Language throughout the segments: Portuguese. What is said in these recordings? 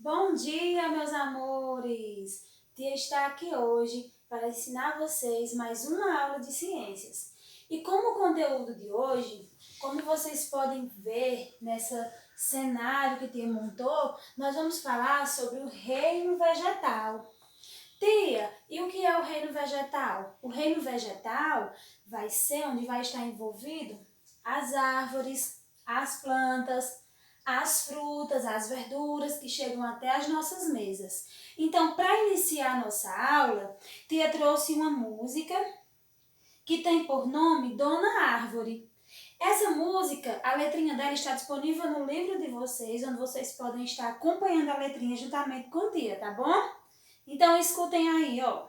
Bom dia, meus amores! Tia está aqui hoje para ensinar vocês mais uma aula de ciências. E como o conteúdo de hoje, como vocês podem ver nessa cenário que Tia montou, nós vamos falar sobre o reino vegetal. Tia, e o que é o reino vegetal? O reino vegetal vai ser onde vai estar envolvido as árvores, as plantas, as frutas, as verduras que chegam até as nossas mesas. Então, para iniciar a nossa aula, Tia trouxe uma música que tem por nome Dona Árvore. Essa música, a letrinha dela está disponível no livro de vocês, onde vocês podem estar acompanhando a letrinha juntamente com Tia, tá bom? Então escutem aí, ó.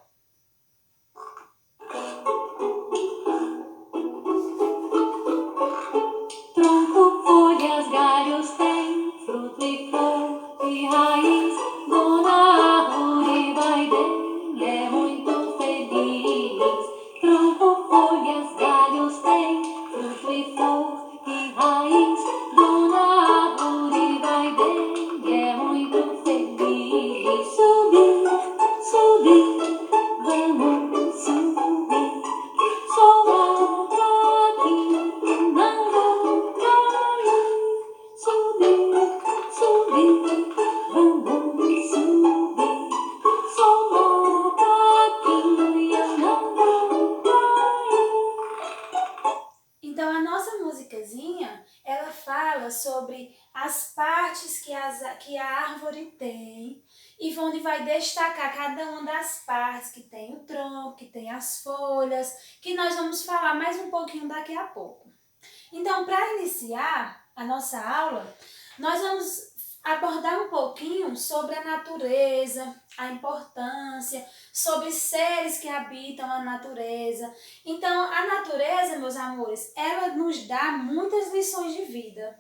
Tronco, folhas, galhos tem, fruto e flor e raiz. Dona Árvore vai bem, é muito feliz. Tronco, folhas, galhos tem, fruto e flor e raiz. Dona Árvore vai bem, é muito feliz. Subir, subir, vamos subir. Solar aqui, não vou cair. Subir, subir, vamos subir. Solar aqui, eu não vou cair. Então a nossa musicazinha, ela fala sobre as partes que a árvore tem e onde vai destacar cada uma das partes, que tem o tronco, que tem as folhas, que nós vamos falar mais um pouquinho daqui a pouco. Então, para iniciar a nossa aula, nós vamos abordar um pouquinho sobre a natureza, a importância, sobre seres que habitam a natureza. Então, a natureza, meus amores, ela nos dá muitas lições de vida.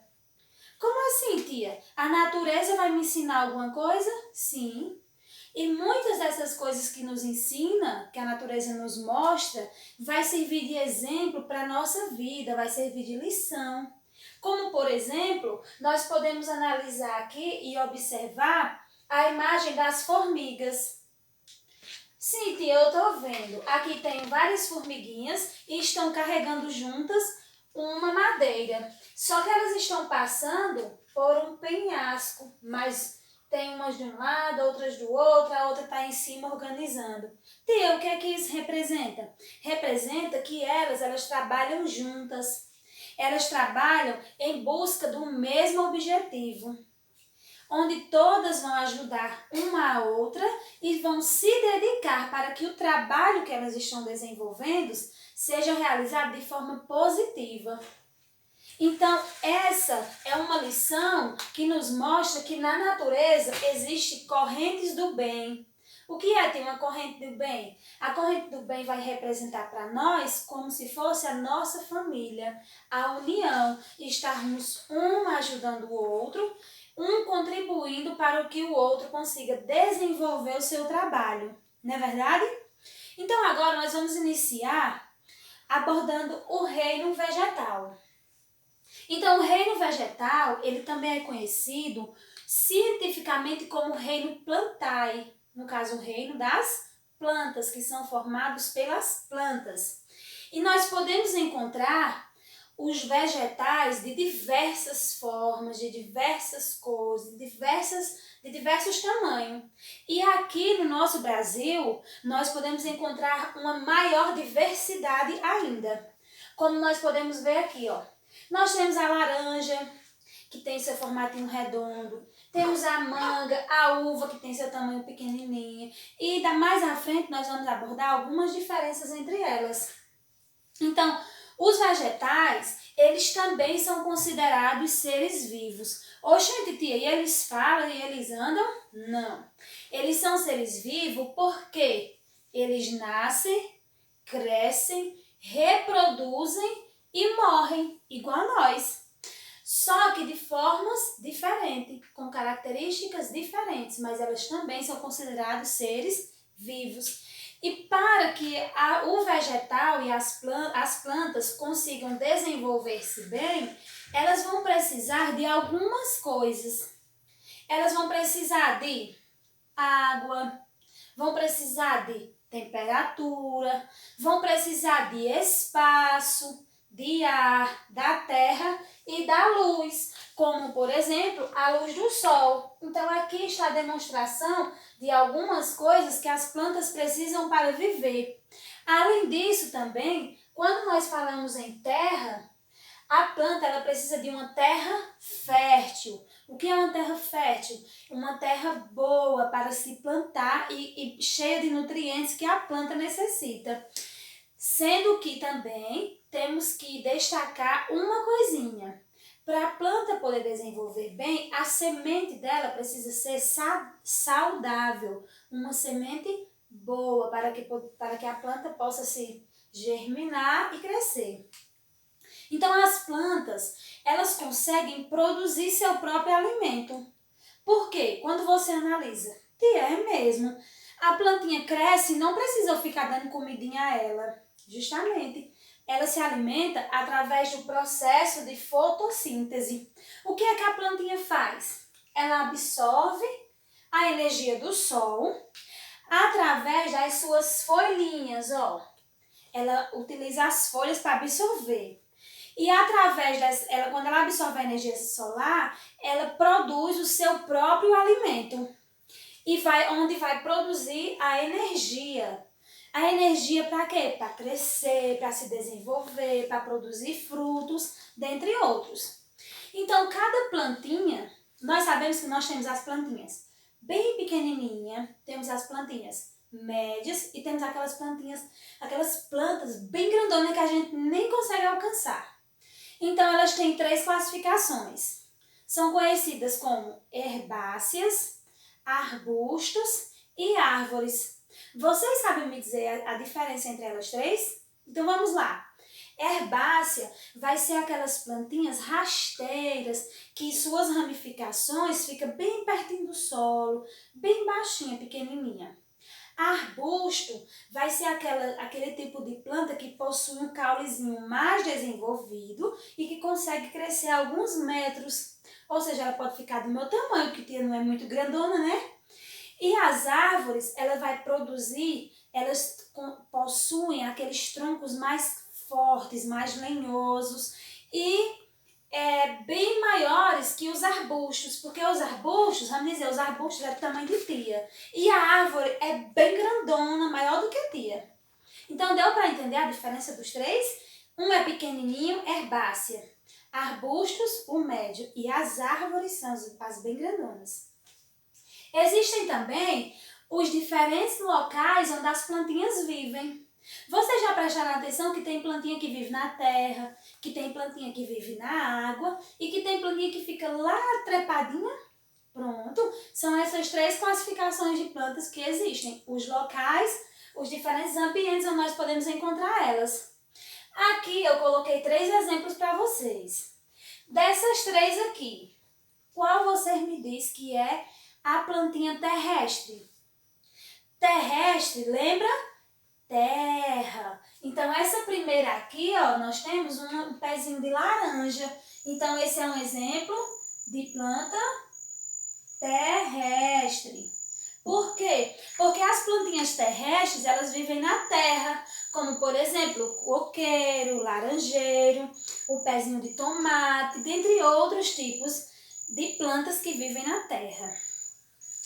Como assim, tia? A natureza vai me ensinar alguma coisa? Sim. E muitas dessas coisas que nos ensina, que a natureza nos mostra, vai servir de exemplo para a nossa vida, vai servir de lição. Como, por exemplo, nós podemos analisar aqui e observar a imagem das formigas. Sim, tia, eu estou vendo. Aqui tem várias formiguinhas e estão carregando juntas uma madeira. Só que elas estão passando por um penhasco, mas tem umas de um lado, outras do outro, a outra está em cima organizando. Tia, o que é que isso representa? Representa que elas trabalham juntas. Elas trabalham em busca do mesmo objetivo, onde todas vão ajudar uma a outra e vão se dedicar para que o trabalho que elas estão desenvolvendo seja realizado de forma positiva. Então, essa é uma lição que nos mostra que na natureza existem correntes do bem. O que é ter uma corrente do bem? A corrente do bem vai representar para nós como se fosse a nossa família, a união, estarmos um ajudando o outro, um contribuindo para que o outro consiga desenvolver o seu trabalho. Não é verdade? Então agora nós vamos iniciar abordando o reino vegetal. Então o reino vegetal, ele também é conhecido cientificamente como reino plantae, no caso o reino das plantas, que são formados pelas plantas. E nós podemos encontrar os vegetais de diversas formas, de diversas cores, de diversos tamanhos. E aqui no nosso Brasil, nós podemos encontrar uma maior diversidade ainda. Como nós podemos ver aqui, ó. Nós temos a laranja, que tem seu formatinho redondo. Temos a manga, a uva, que tem seu tamanho pequenininho. E mais à frente nós vamos abordar algumas diferenças entre elas. Então, os vegetais, eles também são considerados seres vivos. Oxente, tia, e eles falam e eles andam? Não. Eles são seres vivos porque eles nascem, crescem, reproduzem e morrem, igual a nós. Só que de formas diferentes, com características diferentes, mas elas também são considerados seres vivos. E para que o vegetal e as plantas consigam desenvolver-se bem, elas vão precisar de algumas coisas. Elas vão precisar de água, vão precisar de temperatura, vão precisar de espaço, de ar, da terra e da luz, como por exemplo a luz do sol. Então aqui está a demonstração de algumas coisas que as plantas precisam para viver. Além disso também, quando nós falamos em terra, a planta ela precisa de uma terra fértil. O que é uma terra fértil? Uma terra boa para se plantar e cheia de nutrientes que a planta necessita. Sendo que também temos que destacar uma coisinha. Para a planta poder desenvolver bem, a semente dela precisa ser saudável. Uma semente boa para que a planta possa se germinar e crescer. Então as plantas, elas conseguem produzir seu próprio alimento. Por quê? Quando você analisa, é mesmo. A plantinha cresce e não precisa eu ficar dando comidinha a ela. Justamente, ela se alimenta através do processo de fotossíntese. O que é que a plantinha faz? Ela absorve a energia do sol através das suas folhinhas, ó. Ela utiliza as folhas para absorver. E quando ela absorve a energia solar, ela produz o seu próprio alimento. E onde vai produzir a energia. A energia para quê? Para crescer, para se desenvolver, para produzir frutos, dentre outros. Então, cada plantinha, nós sabemos que nós temos as plantinhas bem pequenininhas, temos as plantinhas médias e temos aquelas plantas bem grandonas que a gente nem consegue alcançar. Então, elas têm 3 classificações. São conhecidas como herbáceas, arbustos e árvores. Vocês sabem me dizer a diferença entre elas 3? Então, vamos lá. Herbácea vai ser aquelas plantinhas rasteiras que suas ramificações ficam bem pertinho do solo, bem baixinha, pequenininha. Arbusto vai ser aquele tipo de planta que possui um caulezinho mais desenvolvido e que consegue crescer alguns metros. Ou seja, ela pode ficar do meu tamanho, que não é muito grandona, né? E as árvores, elas possuem aqueles troncos mais fortes, mais lenhosos e bem maiores que os arbustos, porque os arbustos, vamos dizer, os arbustos é do tamanho de tia. E a árvore é bem grandona, maior do que a tia. Então, deu para entender a diferença dos 3? Um é pequenininho, herbácea. Arbustos, o médio. E as árvores são as bem grandonas. Existem também os diferentes locais onde as plantinhas vivem. Vocês já prestaram atenção que tem plantinha que vive na terra, que tem plantinha que vive na água e que tem plantinha que fica lá trepadinha? Pronto, são essas 3 classificações de plantas que existem. Os locais, os diferentes ambientes onde nós podemos encontrar elas. Aqui eu coloquei 3 exemplos para vocês. Dessas 3 aqui, qual vocês me diz que é a plantinha terrestre? Terrestre, lembra? Terra. Então, essa primeira aqui, ó, nós temos um pezinho de laranja. Então, esse é um exemplo de planta terrestre. Por quê? Porque as plantinhas terrestres, elas vivem na terra, como, por exemplo, o coqueiro, o laranjeiro, o pezinho de tomate, dentre outros tipos de plantas que vivem na terra.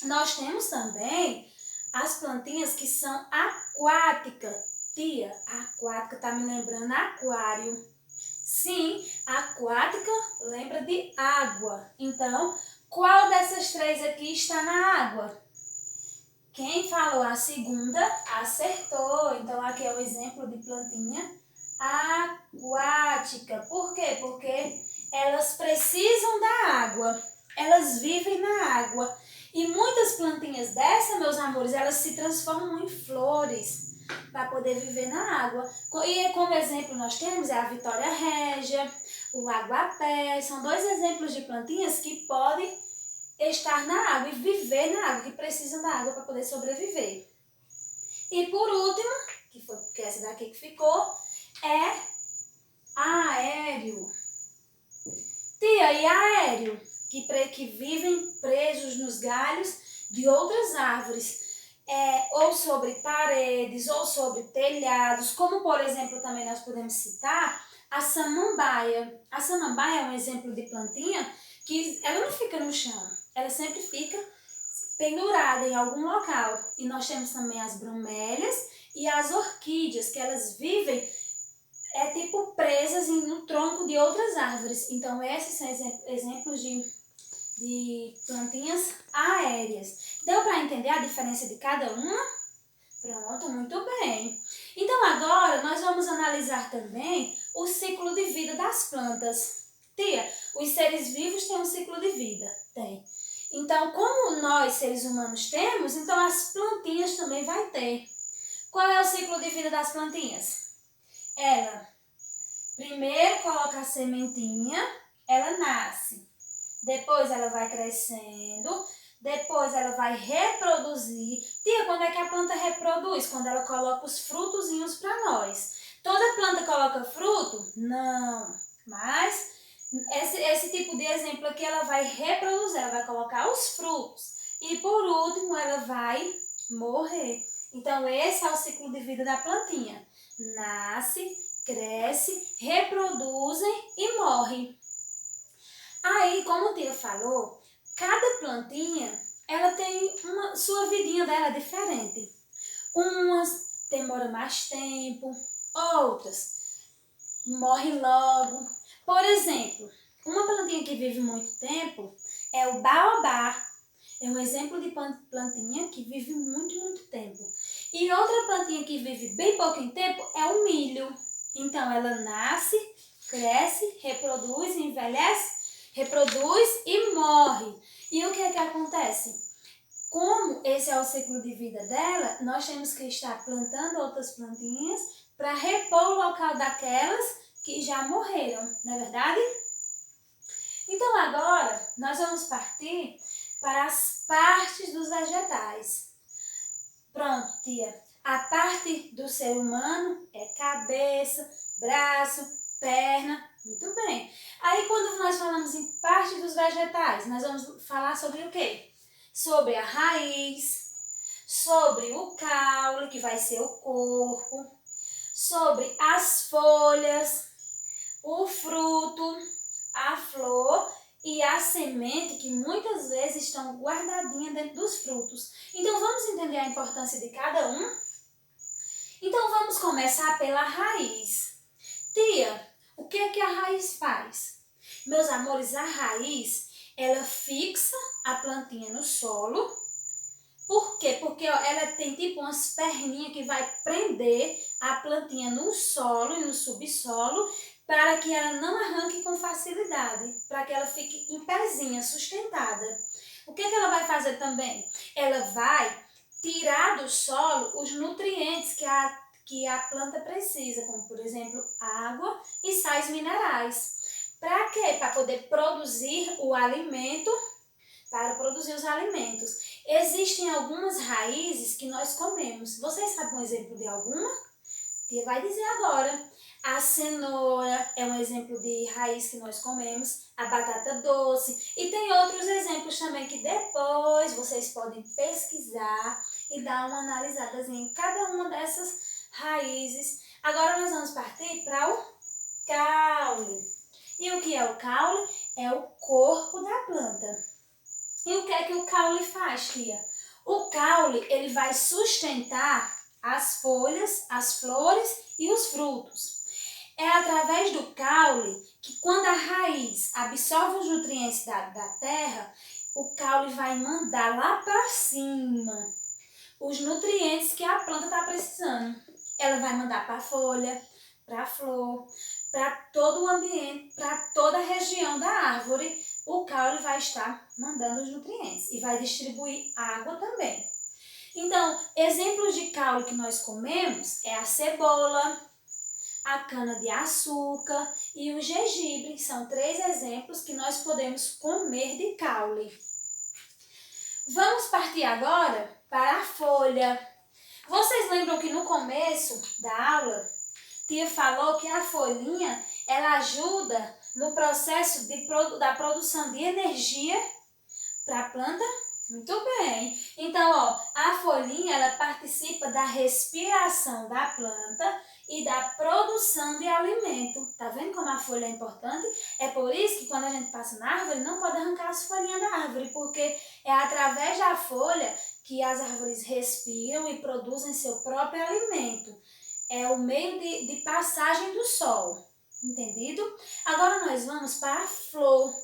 Nós temos também as plantinhas que são aquáticas. Tia, aquática tá me lembrando aquário. Sim, aquática lembra de água. Então, qual dessas 3 aqui está na água? Quem falou a segunda acertou. Então, aqui é o exemplo de plantinha aquática. Por quê? Porque elas precisam da água. Elas vivem na água. E muitas plantinhas dessa, meus amores, elas se transformam em flores para poder viver na água. E como exemplo nós temos a Vitória Régia, o aguapé. São 2 exemplos de plantinhas que podem estar na água e viver na água, que precisam da água para poder sobreviver. E por último, que essa daqui que ficou, é aéreo. Tia, e aéreo? que vivem presos nos galhos de outras árvores, ou sobre paredes, ou sobre telhados, como por exemplo também nós podemos citar a samambaia. A samambaia é um exemplo de plantinha que ela não fica no chão, ela sempre fica pendurada em algum local. E nós temos também as bromélias e as orquídeas, que elas vivem tipo presas no tronco de outras árvores. Então esses são exemplos de plantinhas aéreas. Deu para entender a diferença de cada uma? Pronto, muito bem. Então agora nós vamos analisar também o ciclo de vida das plantas. Tia, os seres vivos têm um ciclo de vida? Tem. Então, como nós, seres humanos, temos, então as plantinhas também vai ter. Qual é o ciclo de vida das plantinhas? Ela primeiro coloca a sementinha, ela nasce. Depois ela vai crescendo, depois ela vai reproduzir. Tia, quando é que a planta reproduz? Quando ela coloca os frutozinhos para nós. Toda planta coloca fruto? Não. Mas esse tipo de exemplo aqui, ela vai reproduzir, ela vai colocar os frutos. E por último, ela vai morrer. Então esse é o ciclo de vida da plantinha. Nasce, cresce, reproduzem e morrem. Aí, como o Tia falou, cada plantinha, ela tem uma sua vidinha dela diferente. Umas demoram mais tempo, outras morrem logo. Por exemplo, uma plantinha que vive muito tempo é o baobá. É um exemplo de plantinha que vive muito tempo. E outra plantinha que vive bem pouco tempo é o milho. Então, ela nasce, cresce, reproduz, envelhece, reproduz e morre. E o que é que acontece? Como esse é o ciclo de vida dela, nós temos que estar plantando outras plantinhas para repor o local daquelas que já morreram, não é verdade? Então agora nós vamos partir para as partes dos vegetais. Pronto, tia. A parte do ser humano é cabeça, braço, perna. Muito bem. Aí quando nós falamos em parte dos vegetais, nós vamos falar sobre o quê? Sobre a raiz, sobre o caule, que vai ser o corpo, sobre as folhas, o fruto, a flor e a semente, que muitas vezes estão guardadinhas dentro dos frutos. Então vamos entender a importância de cada um? Então vamos começar pela raiz. Tia, o que é que a raiz faz? Meus amores, a raiz, ela fixa a plantinha no solo. Por quê? Porque ela tem tipo umas perninhas que vai prender a plantinha no solo e no subsolo para que ela não arranque com facilidade, para que ela fique em pezinha, sustentada. O que ela vai fazer também? Ela vai tirar do solo os nutrientes que a planta precisa, como por exemplo água e sais minerais. Para quê? Para poder produzir o alimento, para produzir os alimentos. Existem algumas raízes que nós comemos. Vocês sabem um exemplo de alguma? Tia vai dizer agora. A cenoura é um exemplo de raiz que nós comemos, a batata doce. E tem outros exemplos também que depois vocês podem pesquisar e dar uma analisadazinha em cada uma dessas raízes. Agora nós vamos partir para o caule. E o que é o caule? É o corpo da planta. E o que é que o caule faz, tia? O caule, ele vai sustentar as folhas, as flores e os frutos. É através do caule que quando a raiz absorve os nutrientes da terra, o caule vai mandar lá para cima os nutrientes que a planta está precisando. Ela vai mandar para a folha, para a flor, para todo o ambiente, para toda a região da árvore. O caule vai estar mandando os nutrientes e vai distribuir água também. Então, exemplos de caule que nós comemos é a cebola, a cana-de-açúcar e o gengibre. São 3 exemplos que nós podemos comer de caule. Vamos partir agora para a folha. Vocês lembram que no começo da aula, tia falou que a folhinha, ela ajuda no processo da produção de energia para a planta? Muito bem. Então, ó, a folhinha, ela participa da respiração da planta e da produção de alimento. Tá vendo como a folha é importante? É por isso que quando a gente passa na árvore, não pode arrancar as folhinhas da árvore, porque é através da folha que as árvores respiram e produzem seu próprio alimento. É o meio de passagem do sol. Entendido? Agora nós vamos para a flor.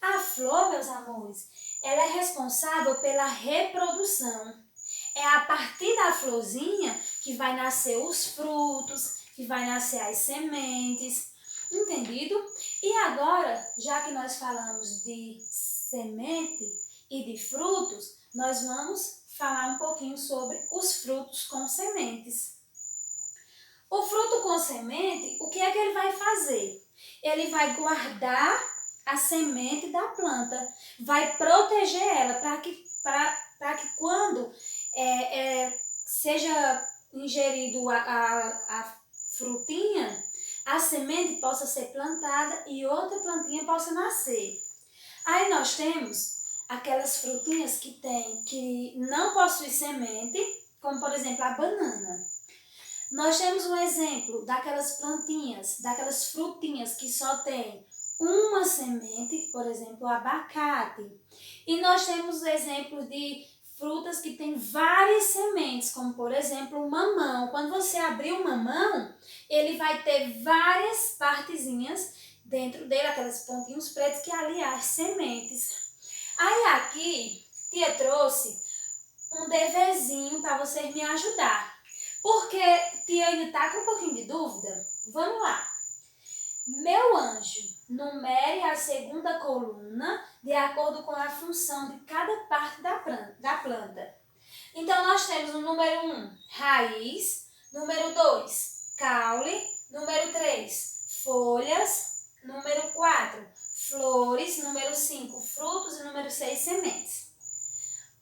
A flor, meus amores, ela é responsável pela reprodução. É a partir da florzinha que vai nascer os frutos, que vai nascer as sementes. Entendido? E agora, já que nós falamos de semente e de frutos, nós vamos falar um pouquinho sobre os frutos com sementes. O fruto com semente, o que é que ele vai fazer? Ele vai guardar a semente da planta, vai proteger ela para que quando seja ingerido a frutinha, a semente possa ser plantada e outra plantinha possa nascer. Aí nós temos aquelas frutinhas que não possuem semente, como por exemplo a banana. Nós temos um exemplo daquelas plantinhas, daquelas frutinhas que só tem uma semente, por exemplo, o abacate. E nós temos exemplos de frutas que têm várias sementes, como por exemplo o mamão. Quando você abrir o mamão, ele vai ter várias partezinhas dentro dele, aqueles pontinhos pretos que ali há as sementes. Aí aqui, tia trouxe um deverzinho para vocês me ajudar. Porque tia ainda está com um pouquinho de dúvida? Vamos lá. Meu anjo, numere a segunda coluna de acordo com a função de cada parte da planta. Então, nós temos o número 1, raiz, número 2, caule, número 3, folhas, número 4, flores, número 5, frutos e número 6, sementes.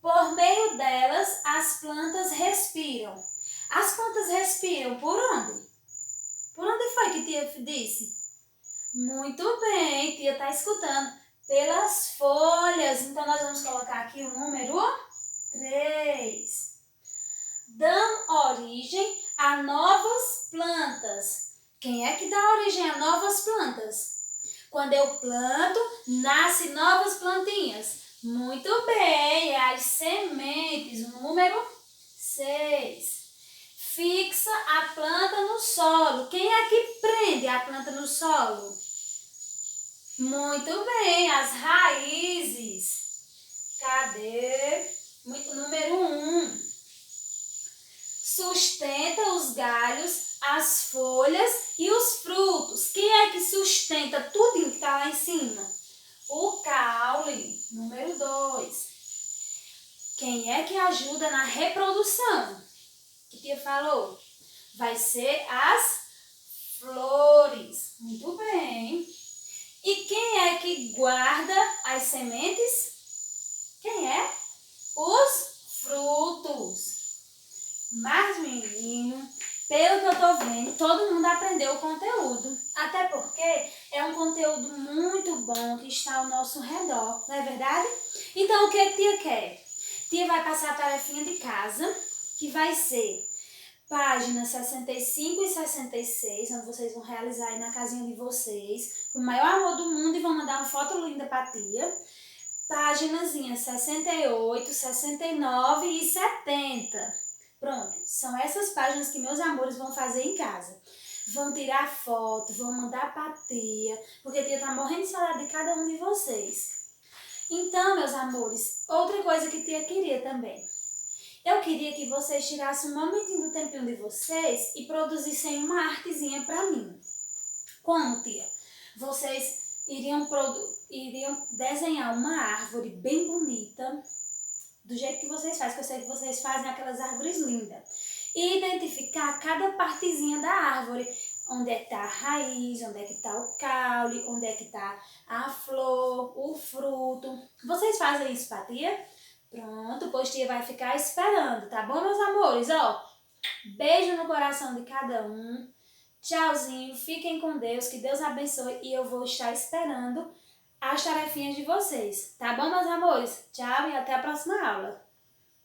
Por meio delas, as plantas respiram. As plantas respiram por onde? Por onde foi que tia disse? Muito bem, tia está escutando. Pelas folhas. Então, nós vamos colocar aqui o número 3. Dão origem a novas plantas. Quem é que dá origem a novas plantas? Quando eu planto, nascem novas plantinhas. Muito bem, as sementes, o número 6. Fixa a planta no solo. Quem é que prende a planta no solo? Muito bem, as raízes. Cadê? Número 1. Sustenta os galhos, as folhas e os frutos. Quem é que sustenta tudo que está lá em cima? O caule. Número 2. Quem é que ajuda na reprodução? Que tia falou? Vai ser as flores. Muito bem. E quem é que guarda as sementes? Quem é? Os frutos. Mas, menino, pelo que eu tô vendo, todo mundo aprendeu o conteúdo. Até porque é um conteúdo muito bom que está ao nosso redor, não é verdade? Então, o que a tia quer? Tia vai passar a tarefinha de casa, que vai ser páginas 65 e 66, onde vocês vão realizar aí na casinha de vocês, com o maior amor do mundo, e vão mandar uma foto linda pra tia. Páginas 68, 69 e 70. Pronto, são essas páginas que meus amores vão fazer em casa. Vão tirar foto, vão mandar pra tia, porque a tia tá morrendo de saudade de cada um de vocês. Então, meus amores, outra coisa que a tia queria também. Eu queria que vocês tirassem um momentinho do tempinho de vocês e produzissem uma artezinha para mim. Como, tia? Vocês iriam desenhar uma árvore bem bonita, do jeito que vocês fazem, que eu sei que vocês fazem aquelas árvores lindas. E identificar cada partezinha da árvore. Onde é que está a raiz, onde é que está o caule, onde é que está a flor, o fruto. Vocês fazem isso pra tia? Pronto, pois tia vai ficar esperando, tá bom, meus amores? Ó, beijo no coração de cada um. Tchauzinho, fiquem com Deus, que Deus abençoe e eu vou estar esperando as tarefinhas de vocês. Tá bom, meus amores? Tchau e até a próxima aula.